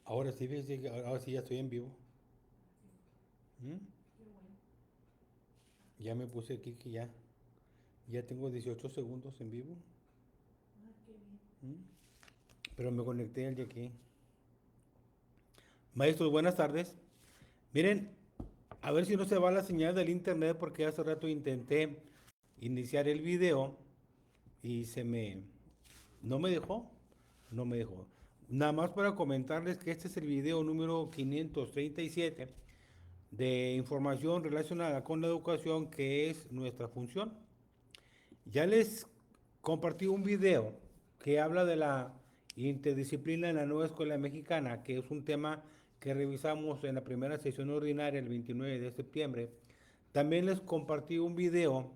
Ahora sí, fíjese que ahora sí ya estoy en vivo. ¿Mm? Ya me puse aquí que ya tengo 18 segundos en vivo. ¿Mm? Pero me conecté al de aquí. Maestros, buenas tardes. Miren, a ver si no se va la señal del internet porque hace rato intenté iniciar el video y no me dejó. No me dejó. Nada más para comentarles que este es el video número 537 de información relacionada con la educación, que es nuestra función. Ya les compartí un video que habla de la interdisciplina en la nueva escuela mexicana, que es un tema que revisamos en la primera sesión ordinaria el 29 de septiembre. También les compartí un video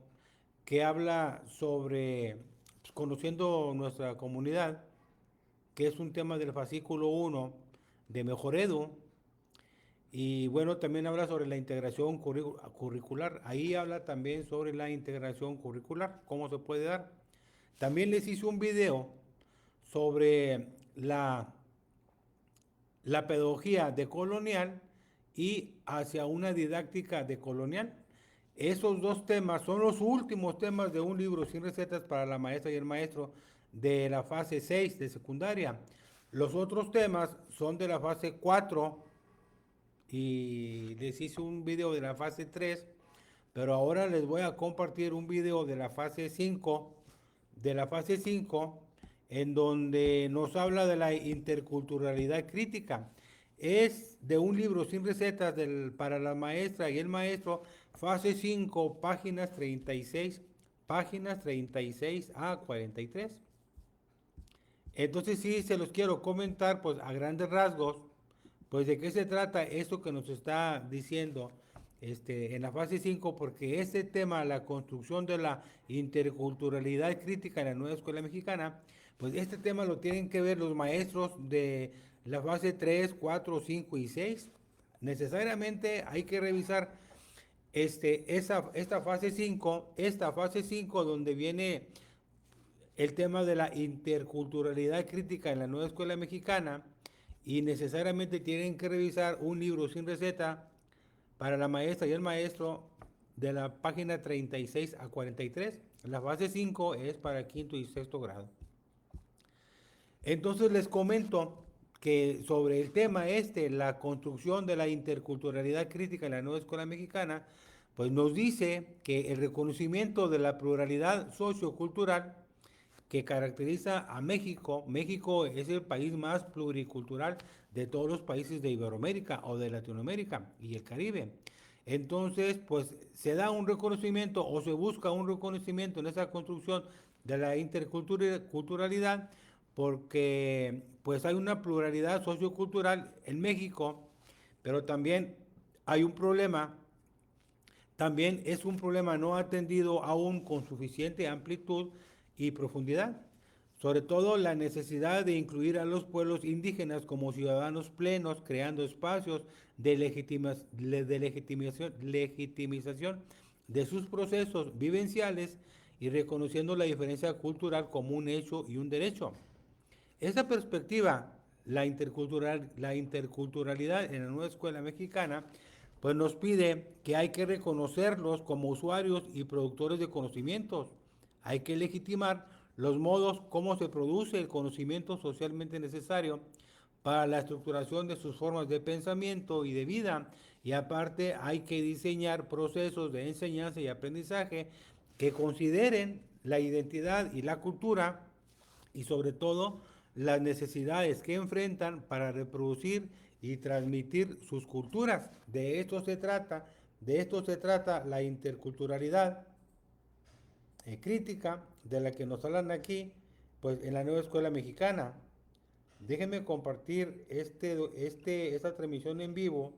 que habla sobre pues, conociendo nuestra comunidad, que es un tema del fascículo 1 de Mejor Edu. Y bueno, también habla sobre la integración curricular. Ahí habla también sobre la integración curricular, cómo se puede dar. También les hice un video sobre la pedagogía decolonial y hacia una didáctica decolonial. Esos dos temas son los últimos temas de un libro sin recetas para la maestra y el maestro de la fase 6 de secundaria. Los otros temas son de la fase 4 y les hice un video de la fase 3, pero ahora les voy a compartir un video de la fase 5, en donde nos habla de la interculturalidad crítica. Es de un libro sin recetas para la maestra y el maestro, fase 5, páginas 36 a 43. Entonces sí, se los quiero comentar, pues a grandes rasgos, pues de qué se trata esto que nos está diciendo en la fase 5, porque este tema, la construcción de la interculturalidad crítica en la nueva escuela mexicana, pues este tema lo tienen que ver los maestros de la fase 3, 4, 5 y 6. Necesariamente hay que revisar esta fase 5 donde viene el tema de la interculturalidad crítica en la nueva escuela mexicana, y necesariamente tienen que revisar un libro sin receta para la maestra y el maestro de la página 36 a 43. La fase 5 es para quinto y sexto grado. Entonces les comento que sobre el tema la construcción de la interculturalidad crítica en la nueva escuela mexicana, pues nos dice que el reconocimiento de la pluralidad sociocultural que caracteriza a México. México es el país más pluricultural de todos los países de Iberoamérica o de Latinoamérica y el Caribe. Entonces, pues se da un reconocimiento o se busca un reconocimiento en esa construcción de la interculturalidad porque pues hay una pluralidad sociocultural en México, pero también hay un problema, también es un problema no atendido aún con suficiente amplitud y profundidad. Sobre todo la necesidad de incluir a los pueblos indígenas como ciudadanos plenos, creando espacios legitimización de sus procesos vivenciales y reconociendo la diferencia cultural como un hecho y un derecho. Esa perspectiva, la interculturalidad en la nueva escuela mexicana, pues nos pide que hay que reconocerlos como usuarios y productores de conocimientos. Hay que legitimar los modos como se produce el conocimiento socialmente necesario para la estructuración de sus formas de pensamiento y de vida. Y aparte hay que diseñar procesos de enseñanza y aprendizaje que consideren la identidad y la cultura y sobre todo las necesidades que enfrentan para reproducir y transmitir sus culturas. De esto se trata la interculturalidad crítica de la que nos hablan aquí, pues en la nueva escuela mexicana. Déjenme compartir esta transmisión en vivo.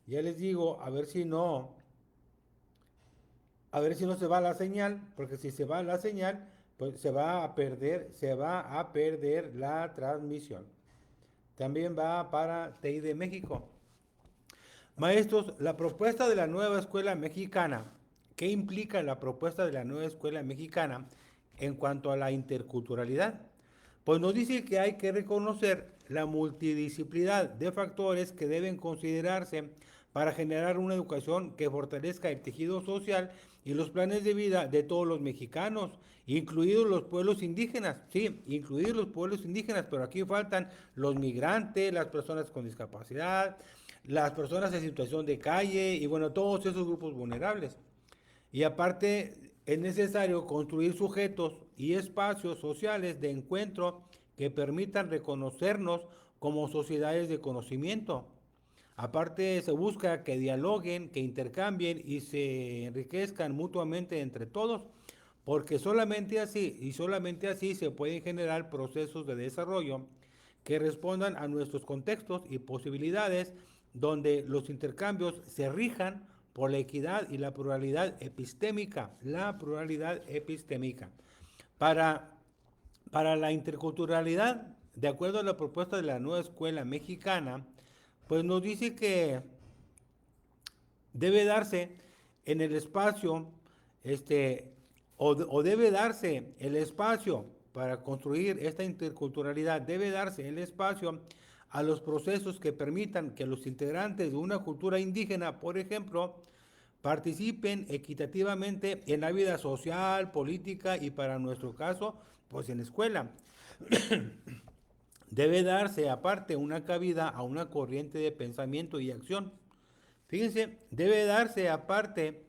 Ya les digo, a ver si no se va la señal, porque si se va la señal, pues se va a perder la transmisión. También va para TI de México. Maestros, la propuesta de la nueva escuela mexicana, ¿qué implica la propuesta de la nueva escuela mexicana en cuanto a la interculturalidad? Pues nos dice que hay que reconocer la multidisciplinaridad de factores que deben considerarse para generar una educación que fortalezca el tejido social y los planes de vida de todos los mexicanos, incluidos los pueblos indígenas, sí, incluidos los pueblos indígenas, pero aquí faltan los migrantes, las personas con discapacidad, las personas en situación de calle y bueno, todos esos grupos vulnerables. Y aparte es necesario construir sujetos y espacios sociales de encuentro que permitan reconocernos como sociedades de conocimiento. Aparte se busca que dialoguen, que intercambien y se enriquezcan mutuamente entre todos, porque solamente así y solamente así se pueden generar procesos de desarrollo que respondan a nuestros contextos y posibilidades, donde los intercambios se rijan por la equidad y la pluralidad epistémica, Para, para la interculturalidad, de acuerdo a la propuesta de la nueva escuela mexicana, pues nos dice que debe darse en el espacio, o debe darse el espacio para construir esta interculturalidad, debe darse el espacio a los procesos que permitan que los integrantes de una cultura indígena, por ejemplo, participen equitativamente en la vida social, política y para nuestro caso, pues en la escuela. Debe darse aparte una cabida a una corriente de pensamiento y acción. Fíjense, debe darse aparte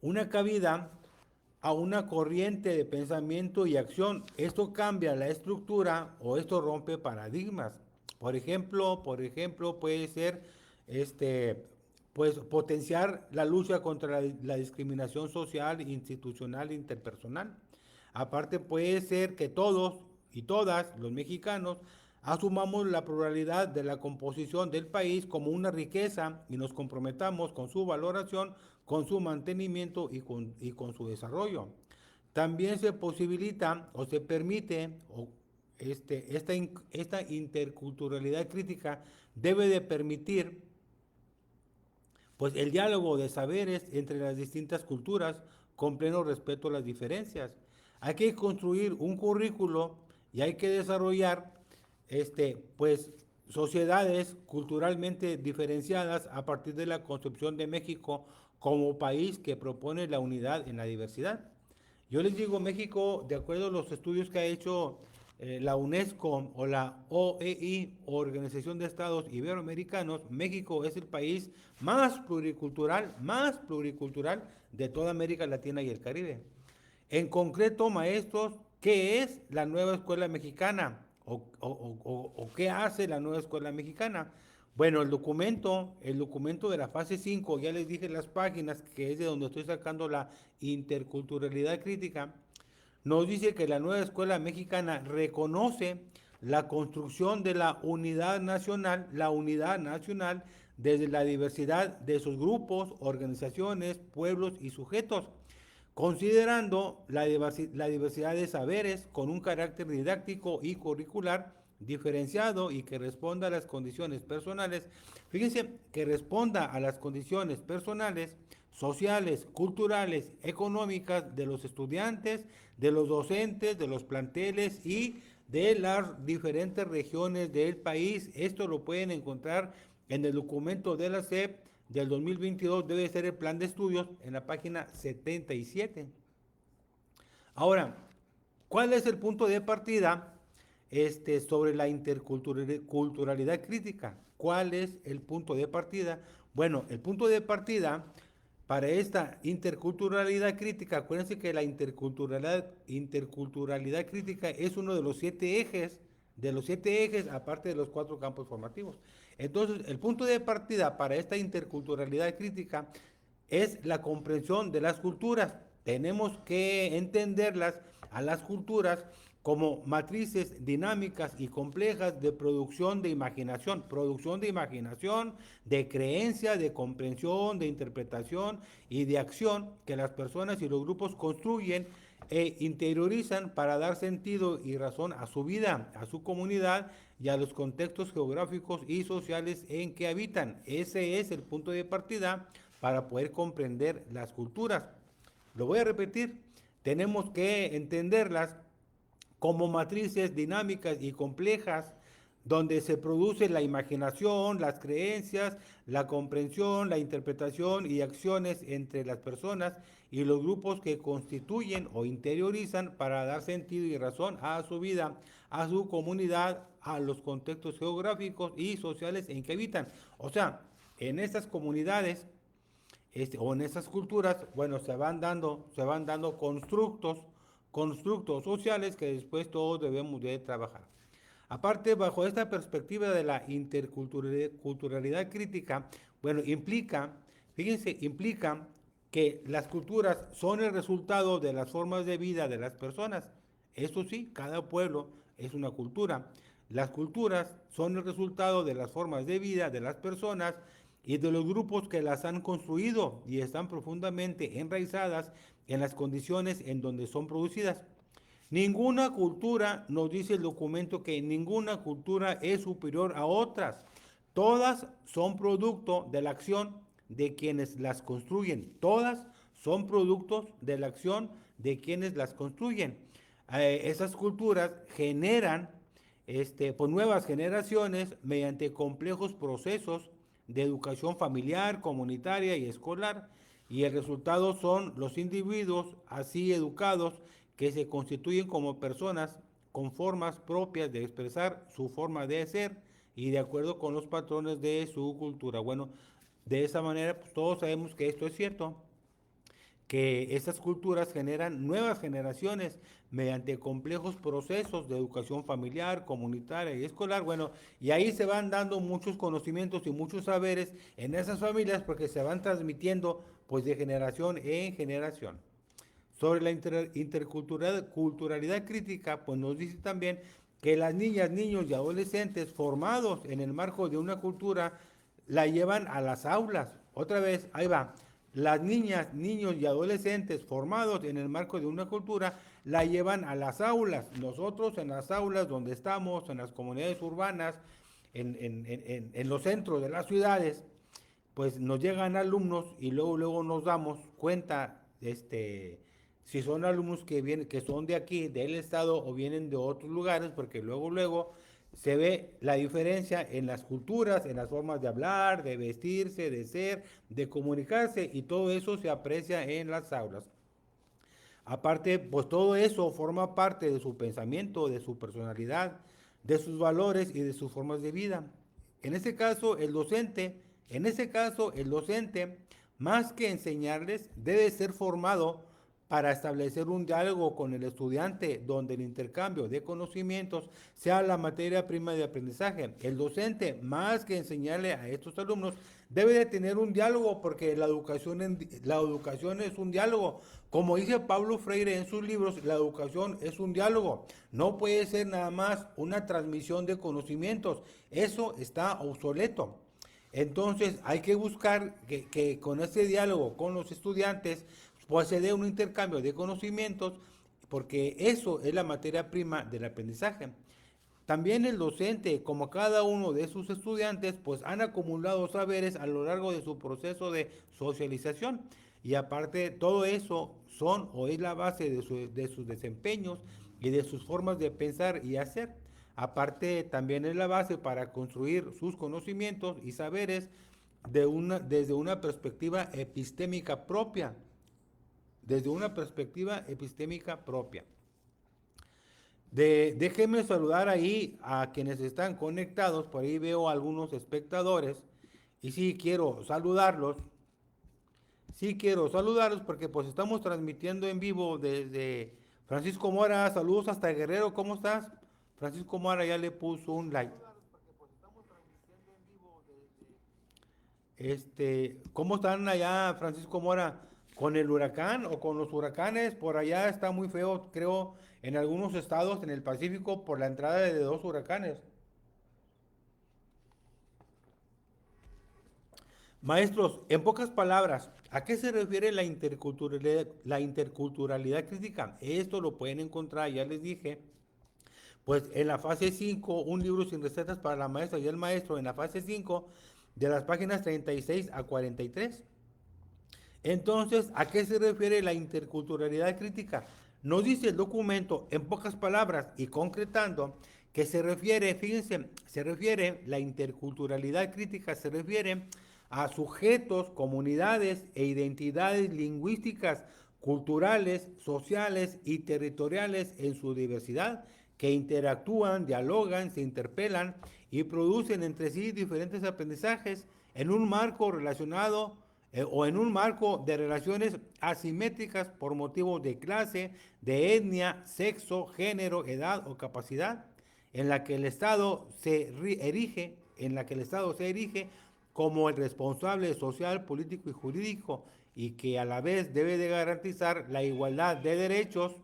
una cabida a una corriente de pensamiento y acción. Esto cambia la estructura o esto rompe paradigmas. Por ejemplo, puede ser pues potenciar la lucha contra la discriminación social, institucional e interpersonal. Aparte puede ser que todos y todas los mexicanos asumamos la pluralidad de la composición del país como una riqueza y nos comprometamos con su valoración, con su mantenimiento y con su desarrollo. También se posibilita o se permite esta interculturalidad crítica debe de permitir pues el diálogo de saberes entre las distintas culturas con pleno respeto a las diferencias. Hay que construir un currículo y hay que desarrollar pues sociedades culturalmente diferenciadas a partir de la concepción de México como país que propone la unidad en la diversidad. Yo les digo, México, de acuerdo a los estudios que ha hecho la UNESCO o la OEI, Organización de Estados Iberoamericanos, México es el país más pluricultural de toda América Latina y el Caribe. En concreto, maestros, ¿qué es la nueva escuela mexicana? ¿O qué hace la nueva escuela mexicana? Bueno, el documento de la fase 5, ya les dije las páginas, que es de donde estoy sacando la interculturalidad crítica, nos dice que la nueva escuela mexicana reconoce la construcción de la unidad nacional desde la diversidad de sus grupos, organizaciones, pueblos y sujetos, considerando la diversidad de saberes con un carácter didáctico y curricular diferenciado y que responda a las condiciones personales. Fíjense, que responda a las condiciones personales, sociales, culturales, económicas de los estudiantes, de los docentes, de los planteles y de las diferentes regiones del país. Esto lo pueden encontrar en el documento de la SEP del 2022, debe ser el plan de estudios en la página 77. Ahora, ¿cuál es el punto de partida sobre la interculturalidad crítica? ¿Cuál es el punto de partida? Bueno, el punto de partida para esta interculturalidad crítica, acuérdense que la interculturalidad crítica es uno de los 7 ejes, aparte de los 4 campos formativos. Entonces, el punto de partida para esta interculturalidad crítica es la comprensión de las culturas. Tenemos que entenderlas a las culturas como matrices dinámicas y complejas de producción de imaginación, de creencia, de comprensión, de interpretación y de acción que las personas y los grupos construyen e interiorizan para dar sentido y razón a su vida, a su comunidad y a los contextos geográficos y sociales en que habitan. Ese es el punto de partida para poder comprender las culturas. Lo voy a repetir. tenemos que entenderlas como matrices dinámicas y complejas donde se produce la imaginación, las creencias, la comprensión, la interpretación y acciones entre las personas y los grupos que constituyen o interiorizan para dar sentido y razón a su vida, a su comunidad, a los contextos geográficos y sociales en que habitan. O sea, en estas comunidades o en esas culturas, bueno, se van dando constructos sociales que después todos debemos de trabajar. Aparte, bajo esta perspectiva de la interculturalidad crítica, bueno, implica que las culturas son el resultado de las formas de vida de las personas. Eso sí, cada pueblo es una cultura. Las culturas son el resultado de las formas de vida de las personas y de los grupos que las han construido y están profundamente enraizadas en las condiciones en donde son producidas. Ninguna cultura, nos dice el documento, que ninguna cultura es superior a otras. Todas son producto de la acción de quienes las construyen. Todas son productos de la acción de quienes las construyen. Esas culturas generan pues, nuevas generaciones mediante complejos procesos de educación familiar, comunitaria y escolar. Y el resultado son los individuos así educados que se constituyen como personas con formas propias de expresar su forma de ser y de acuerdo con los patrones de su cultura. Bueno, de esa manera pues, todos sabemos que esto es cierto, que estas culturas generan nuevas generaciones mediante complejos procesos de educación familiar, comunitaria y escolar. Bueno, y ahí se van dando muchos conocimientos y muchos saberes en esas familias porque se van transmitiendo pues de generación en generación. Sobre la interculturalidad crítica, pues nos dice también que las niñas, niños y adolescentes formados en el marco de una cultura la llevan a las aulas. Otra vez, ahí va. Las niñas, niños y adolescentes formados en el marco de una cultura la llevan a las aulas. Nosotros en las aulas donde estamos, en las comunidades urbanas, en los centros de las ciudades, pues nos llegan alumnos y luego nos damos cuenta, si son alumnos que son de aquí, del estado o vienen de otros lugares, porque luego se ve la diferencia en las culturas, en las formas de hablar, de vestirse, de ser, de comunicarse, y todo eso se aprecia en las aulas. Aparte, pues todo eso forma parte de su pensamiento, de su personalidad, de sus valores y de sus formas de vida. En ese caso, el docente, más que enseñarles, debe ser formado para establecer un diálogo con el estudiante donde el intercambio de conocimientos sea la materia prima de aprendizaje. El docente, más que enseñarle a estos alumnos, debe de tener un diálogo porque la educación es un diálogo. Como dice Pablo Freire en sus libros, la educación es un diálogo. No puede ser nada más una transmisión de conocimientos. Eso está obsoleto. Entonces hay que buscar que con ese diálogo con los estudiantes pues se dé un intercambio de conocimientos porque eso es la materia prima del aprendizaje. También el docente, como cada uno de sus estudiantes, pues han acumulado saberes a lo largo de su proceso de socialización. Y aparte, todo eso son o es la base de sus desempeños y de sus formas de pensar y hacer. Aparte, también es la base para construir sus conocimientos y saberes desde una perspectiva epistémica propia. Desde una perspectiva epistémica propia. Déjenme saludar ahí a quienes están conectados, por ahí veo algunos espectadores y sí quiero saludarlos porque pues estamos transmitiendo en vivo desde Francisco Mora, saludos hasta Guerrero, ¿cómo estás? Francisco Mora ya le puso un like. ¿Cómo están allá, Francisco Mora? ¿Con el huracán o con los huracanes? Por allá está muy feo, creo, en algunos estados en el Pacífico por la entrada de 2 huracanes. Maestros, en pocas palabras, ¿a qué se refiere la interculturalidad crítica? Esto lo pueden encontrar, ya les dije, pues en la fase 5, un libro sin recetas para la maestra y el maestro, en la fase 5, de las páginas 36 a 43. Entonces, ¿a qué se refiere la interculturalidad crítica? Nos dice el documento, en pocas palabras y concretando, que se refiere, fíjense, se refiere, la interculturalidad crítica se refiere a sujetos, comunidades e identidades lingüísticas, culturales, sociales y territoriales en su diversidad, que interactúan, dialogan, se interpelan y producen entre sí diferentes aprendizajes en un marco relacionado o en un marco de relaciones asimétricas por motivos de clase, de etnia, sexo, género, edad o capacidad, en la que el Estado se erige, como el responsable social, político y jurídico y que a la vez debe de garantizar la igualdad de derechos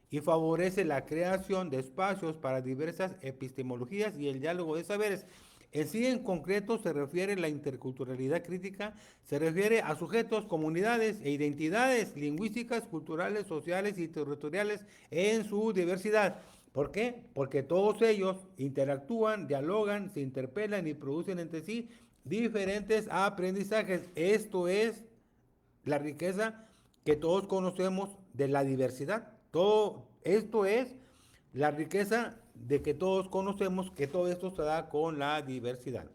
y favorece la creación de espacios para diversas epistemologías y el diálogo de saberes. En sí, en concreto, se refiere a la interculturalidad crítica, se refiere a sujetos, comunidades e identidades lingüísticas, culturales, sociales y territoriales en su diversidad. ¿Por qué? Porque todos ellos interactúan, dialogan, se interpelan y producen entre sí diferentes aprendizajes. Esto es la riqueza que todos conocemos de la diversidad. Todo esto es la riqueza de que todos conocemos que todo esto se da con la diversidad.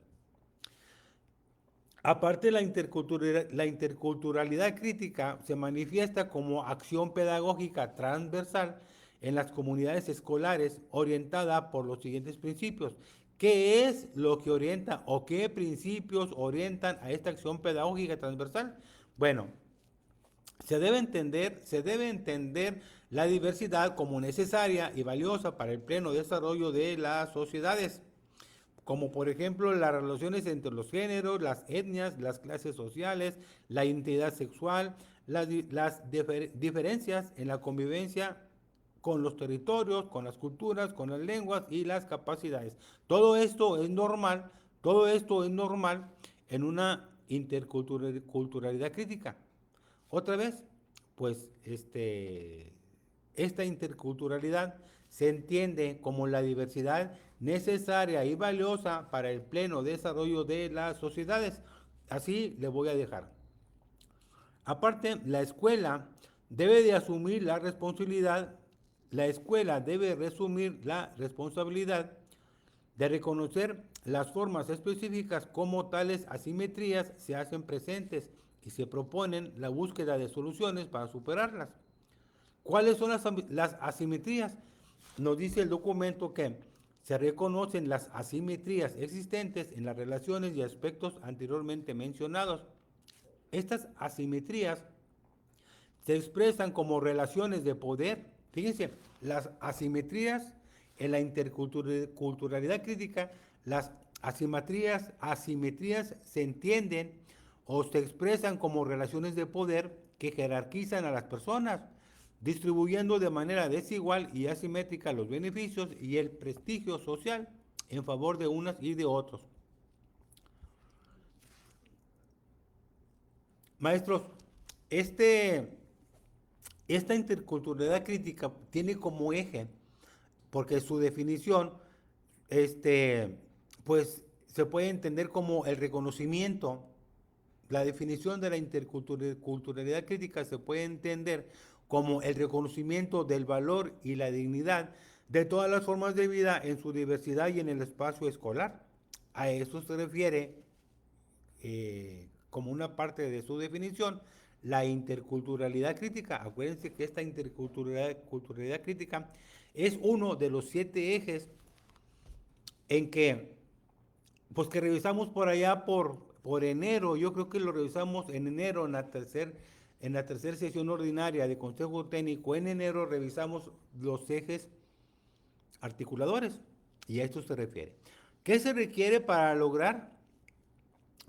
Aparte, la interculturalidad crítica se manifiesta como acción pedagógica transversal en las comunidades escolares orientada por los siguientes principios. ¿Qué es lo que orienta o qué principios orientan a esta acción pedagógica transversal? Bueno, se debe entender la diversidad como necesaria y valiosa para el pleno desarrollo de las sociedades, como por ejemplo las relaciones entre los géneros, las etnias, las clases sociales, la identidad sexual, las diferencias en la convivencia con los territorios, con las culturas, con las lenguas y las capacidades. Todo esto es normal en una interculturalidad crítica. Otra vez, pues esta interculturalidad se entiende como la diversidad necesaria y valiosa para el pleno desarrollo de las sociedades. Así le voy a dejar. Aparte, la escuela debe resumir la responsabilidad de reconocer las formas específicas como tales asimetrías se hacen presentes y se proponen la búsqueda de soluciones para superarlas. ¿Cuáles son las asimetrías? Nos dice el documento que se reconocen las asimetrías existentes en las relaciones y aspectos anteriormente mencionados. Estas asimetrías se expresan como relaciones de poder. Fíjense, las asimetrías en la interculturalidad crítica, las asimetrías se entienden o se expresan como relaciones de poder que jerarquizan a las personas, distribuyendo de manera desigual y asimétrica los beneficios y el prestigio social en favor de unas y de otros. Maestros, esta interculturalidad crítica tiene como eje, porque su definición, pues se puede entender como el reconocimiento. La definición de la interculturalidad crítica se puede entender como el reconocimiento del valor y la dignidad de todas las formas de vida en su diversidad y en el espacio escolar. A eso se refiere, como una parte de su definición, la interculturalidad crítica. Acuérdense que esta interculturalidad crítica es uno de los 7 ejes en que, pues que revisamos por allá por enero. Yo creo que lo revisamos en enero, en la tercera sesión ordinaria de Consejo Técnico. En enero revisamos los ejes articuladores y a esto se refiere. ¿Qué se requiere para lograr?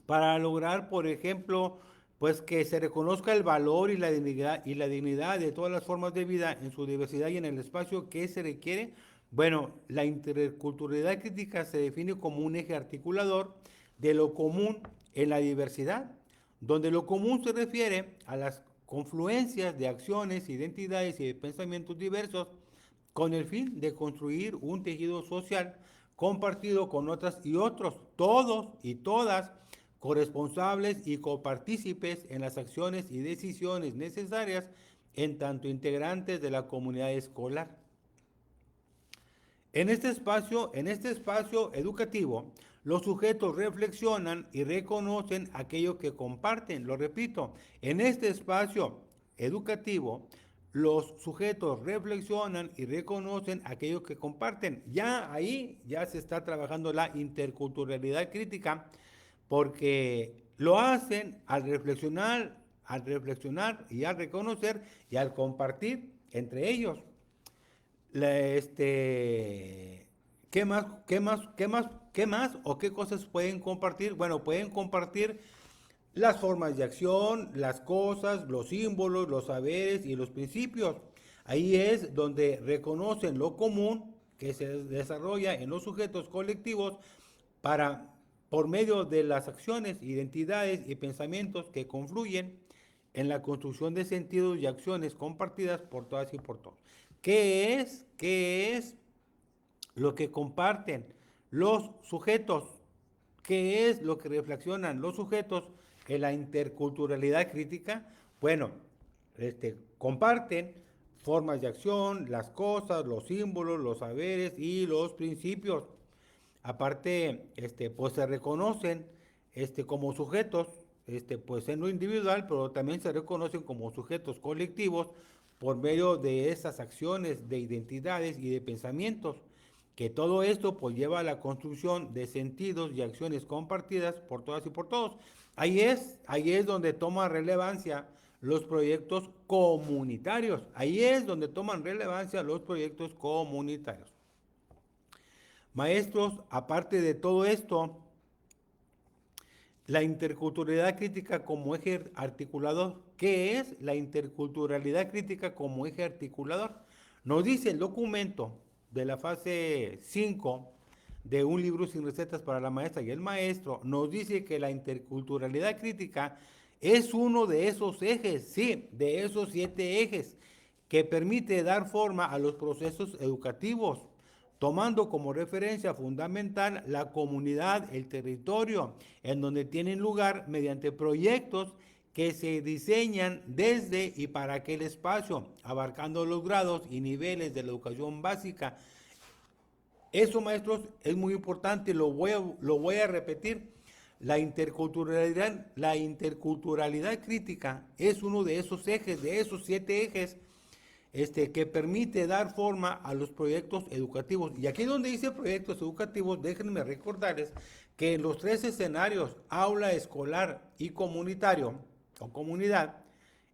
Para lograr, por ejemplo, pues que se reconozca el valor y la dignidad de todas las formas de vida en su diversidad y en el espacio. ¿Qué se requiere? Bueno, la interculturalidad crítica se define como un eje articulador de lo común en la diversidad, donde lo común se refiere a las confluencias de acciones, identidades y de pensamientos diversos con el fin de construir un tejido social compartido con otras y otros, todos y todas, corresponsables y copartícipes en las acciones y decisiones necesarias en tanto integrantes de la comunidad escolar. En este espacio educativo, los sujetos reflexionan y reconocen aquello que comparten. Lo repito, en este espacio educativo, los sujetos reflexionan y reconocen aquello que comparten. Ya ahí ya se está trabajando la interculturalidad crítica porque lo hacen al reflexionar y al reconocer y al compartir entre ellos. ¿Qué más, qué más o qué cosas pueden compartir? Bueno, pueden compartir las formas de acción, las cosas, los símbolos, los saberes y los principios. Ahí es donde reconocen lo común que se desarrolla en los sujetos colectivos para, por medio de las acciones, identidades y pensamientos que confluyen en la construcción de sentidos y acciones compartidas por todas y por todos. ¿Qué es lo que comparten los sujetos? ¿Qué es lo que reflexionan los sujetos en la interculturalidad crítica? Bueno, comparten formas de acción, las cosas, los símbolos, los saberes y los principios. Aparte, pues se reconocen como sujetos, pues en lo individual, pero también se reconocen como sujetos colectivos por medio de esas acciones, de identidades y de pensamientos, que todo esto pues lleva a la construcción de sentidos y acciones compartidas por todas y por todos. Ahí es donde toma relevancia los proyectos comunitarios. Ahí es donde toman relevancia los proyectos comunitarios. Maestros, aparte de todo esto, la interculturalidad crítica como eje articulador. ¿Qué es la interculturalidad crítica como eje articulador? Nos dice el documento de la fase 5 de un libro sin recetas para la maestra y el maestro, nos dice que la interculturalidad crítica es uno de esos ejes, sí, de esos 7 ejes, que permite dar forma a los procesos educativos, tomando como referencia fundamental la comunidad, el territorio, en donde tienen lugar mediante proyectos que se diseñan desde y para aquel espacio, abarcando los grados y niveles de la educación básica. Eso, maestros, es muy importante, lo voy a repetir. La interculturalidad crítica es uno de esos ejes, de esos 7 ejes, que permite dar forma a los proyectos educativos. Y aquí donde dice proyectos educativos, déjenme recordarles que en los 3 escenarios, aula, escolar y comunitario o comunidad,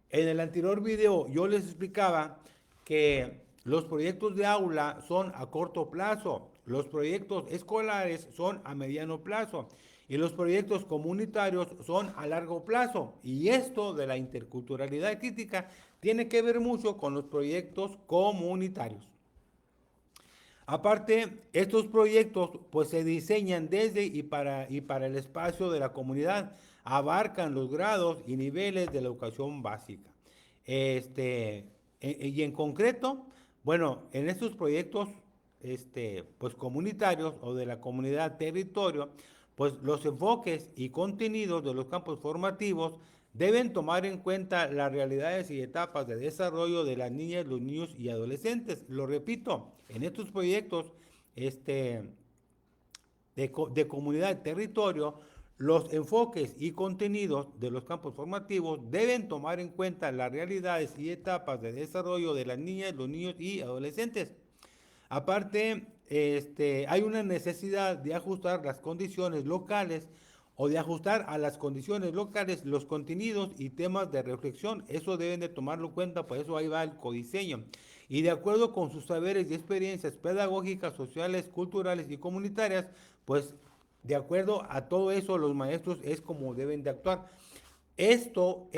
en el anterior video yo les explicaba que los proyectos de aula son a corto plazo, los proyectos escolares son a mediano plazo y los proyectos comunitarios son a largo plazo. Y esto de la interculturalidad crítica tiene que ver mucho con los proyectos comunitarios. Aparte, estos proyectos pues se diseñan desde y para el espacio de la comunidad, abarcan los grados y niveles de la educación básica. Y en concreto, bueno, en estos proyectos pues comunitarios o de la comunidad territorio, pues los enfoques y contenidos de los campos formativos deben tomar en cuenta las realidades y etapas de desarrollo de las niñas, los niños y adolescentes. Lo repito, en estos proyectos de comunidad y territorio, los enfoques y contenidos de los campos formativos deben tomar en cuenta las realidades y etapas de desarrollo de las niñas, los niños y adolescentes. Aparte, hay una necesidad de ajustar las condiciones locales o de ajustar a las condiciones locales los contenidos y temas de reflexión. Eso deben de tomarlo en cuenta, por eso ahí va el codiseño. Y de acuerdo con sus saberes y experiencias pedagógicas, sociales, culturales y comunitarias, pues de acuerdo a todo eso los maestros es como deben de actuar. Esto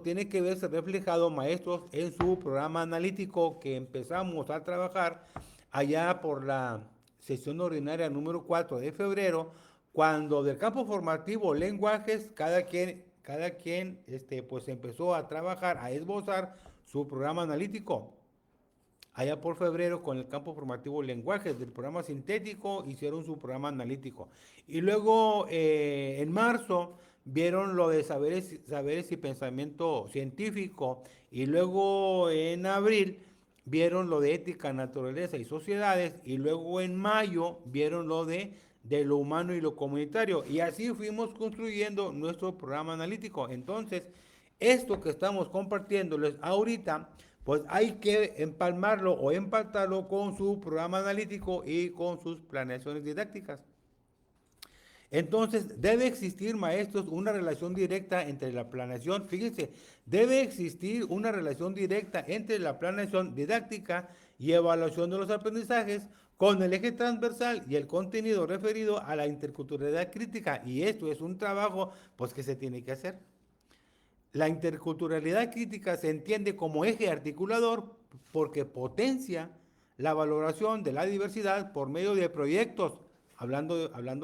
tiene que verse reflejado, maestros, en su programa analítico que empezamos a trabajar allá por la sesión ordinaria número 4 de febrero, cuando del campo formativo lenguajes, cada quien pues empezó a trabajar, a esbozar su programa analítico. Allá por febrero, con el campo formativo lenguajes del programa sintético, hicieron su programa analítico. Y luego en marzo vieron lo de saberes y pensamiento científico, y luego en abril vieron lo de ética, naturaleza y sociedades, y luego en mayo vieron de lo humano y lo comunitario, y así fuimos construyendo nuestro programa analítico. Entonces, esto que estamos compartiéndoles ahorita, pues hay que empalmarlo o empatarlo con su programa analítico y con sus planeaciones didácticas. Entonces, debe existir, maestros, una relación directa entre la planeación, fíjense, debe existir una relación directa entre la planeación didáctica y evaluación de los aprendizajes con el eje transversal y el contenido referido a la interculturalidad crítica. Y esto es un trabajo, pues, que se tiene que hacer. La interculturalidad crítica se entiende como eje articulador porque potencia la valoración de la diversidad por medio de proyectos, hablando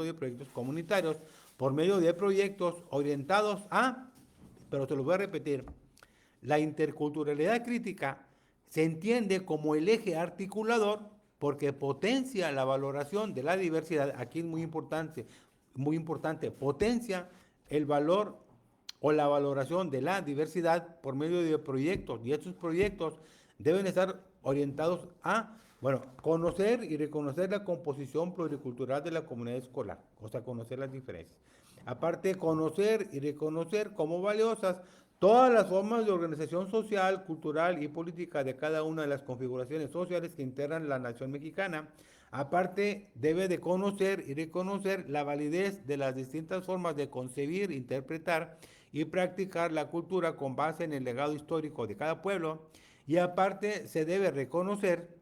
de proyectos comunitarios, por medio de proyectos orientados a, pero te lo voy a repetir, la interculturalidad crítica se entiende como el eje articulador porque potencia la valoración de la diversidad. Aquí es muy importante, potencia el valor o la valoración de la diversidad por medio de proyectos, y estos proyectos deben estar orientados a, bueno, conocer y reconocer la composición pluricultural de la comunidad escolar, o sea, conocer las diferencias. Aparte, conocer y reconocer como valiosas todas las formas de organización social, cultural y política de cada una de las configuraciones sociales que integran la nación mexicana. Aparte, debe de conocer y reconocer la validez de las distintas formas de concebir, interpretar y practicar la cultura con base en el legado histórico de cada pueblo. Y aparte, se debe reconocer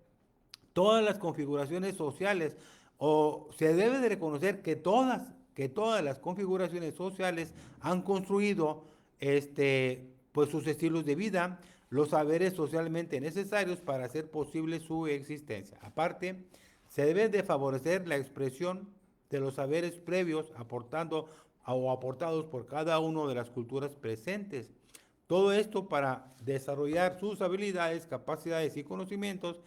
todas las configuraciones sociales, o se debe de reconocer que todas las configuraciones sociales han construido pues sus estilos de vida, los saberes socialmente necesarios para hacer posible su existencia. Aparte, se debe de favorecer la expresión de los saberes previos aportando o aportados por cada una de las culturas presentes. Todo esto para desarrollar sus habilidades, capacidades y conocimientos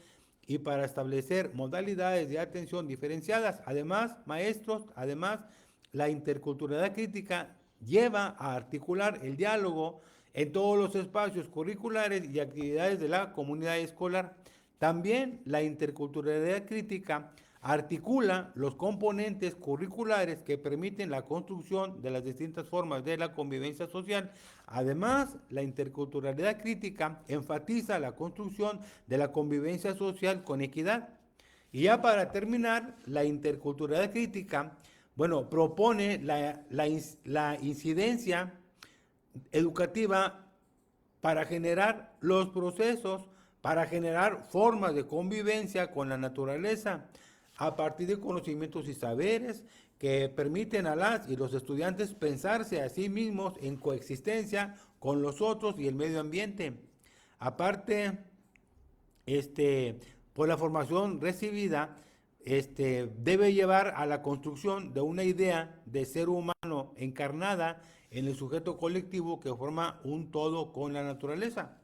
y para establecer modalidades de atención diferenciadas. Además, maestros, la interculturalidad crítica lleva a articular el diálogo en todos los espacios curriculares y actividades de la comunidad escolar. También la interculturalidad crítica articula los componentes curriculares que permiten la construcción de las distintas formas de la convivencia social. Además, la interculturalidad crítica enfatiza la construcción de la convivencia social con equidad. Y ya para terminar, la interculturalidad crítica, bueno, propone la incidencia educativa para generar los procesos, para generar formas de convivencia con la naturaleza, a partir de conocimientos y saberes que permiten a las y los estudiantes pensarse a sí mismos en coexistencia con los otros y el medio ambiente. Aparte, por la formación recibida, debe llevar a la construcción de una idea de ser humano encarnada en el sujeto colectivo que forma un todo con la naturaleza.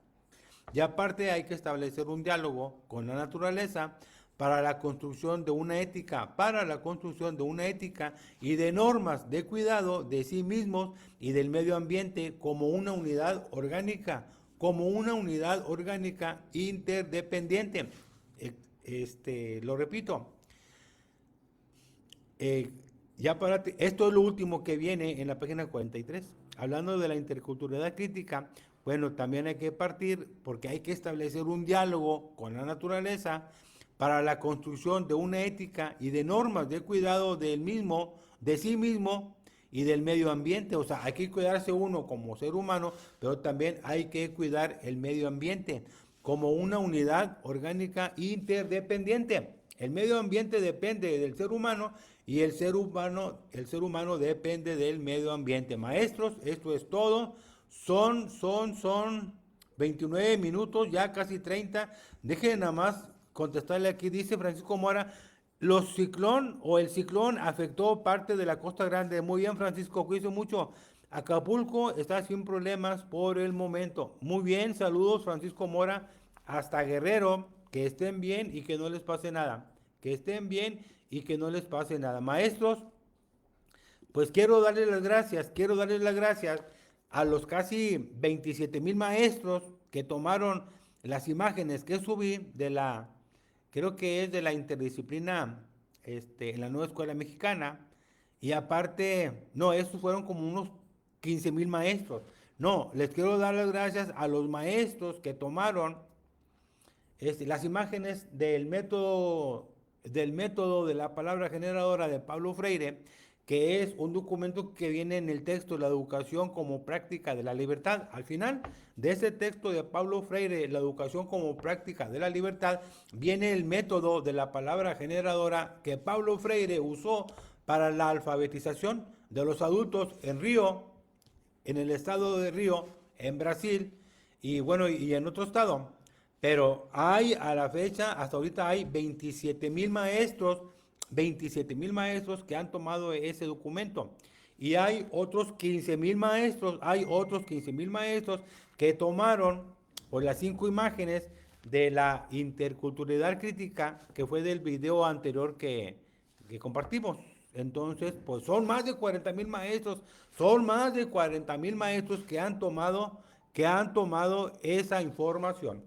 Y aparte hay que establecer un diálogo con la naturaleza para la construcción de una ética, y de normas de cuidado de sí mismos y del medio ambiente como una unidad orgánica, interdependiente. Lo repito, esto es lo último que viene en la página 43. Hablando de la interculturalidad crítica, bueno, también hay que partir porque hay que establecer un diálogo con la naturaleza para la construcción de una ética y de normas de cuidado de sí mismo y del medio ambiente. O sea, hay que cuidarse uno como ser humano, pero también hay que cuidar el medio ambiente como una unidad orgánica interdependiente. El medio ambiente depende del ser humano y el ser humano depende del medio ambiente. Maestros, esto es todo. Son 29 minutos, ya casi 30. Dejen nada más contestarle aquí, dice Francisco Mora, el ciclón afectó parte de la Costa Grande. Muy bien, Francisco, cuídense mucho. Acapulco está sin problemas por el momento. Muy bien, saludos, Francisco Mora, hasta Guerrero. Que estén bien y que no les pase nada. Que estén bien y que no les pase nada. Maestros, pues quiero darles las gracias a los casi 27,000 maestros que tomaron las imágenes que subí de la, creo que es de la interdisciplina, en la nueva escuela mexicana, y aparte, no, estos fueron como unos 15,000 maestros. No, les quiero dar las gracias a los maestros que tomaron las imágenes del método de la palabra generadora de Pablo Freire, que es un documento que viene en el texto La educación como práctica de la libertad. Al final de ese texto de Pablo Freire, La educación como práctica de la libertad, viene el método de la palabra generadora que Pablo Freire usó para la alfabetización de los adultos en Río, en el estado de Río, en Brasil, y bueno, y en otro estado. Pero hay a la fecha, hasta ahorita hay 27,000 maestros que han tomado ese documento. Y hay otros 15,000 maestros que tomaron por las 5 imágenes de la interculturalidad crítica, que fue del video anterior que compartimos. Entonces, pues son más de 40,000 maestros, que han tomado esa información.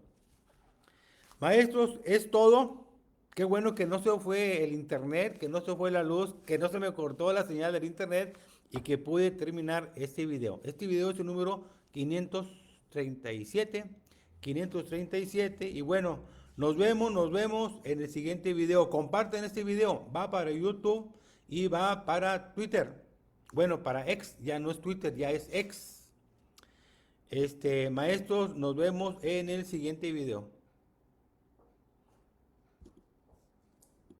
Maestros, es todo. Qué bueno que no se fue el internet, que no se fue la luz, que no se me cortó la señal del internet y que pude terminar este video. Este video es el número 537. Y bueno, nos vemos en el siguiente video. Comparten este video, va para YouTube y va para Twitter. Bueno, para X, ya no es Twitter, ya es X. Maestros, nos vemos en el siguiente video.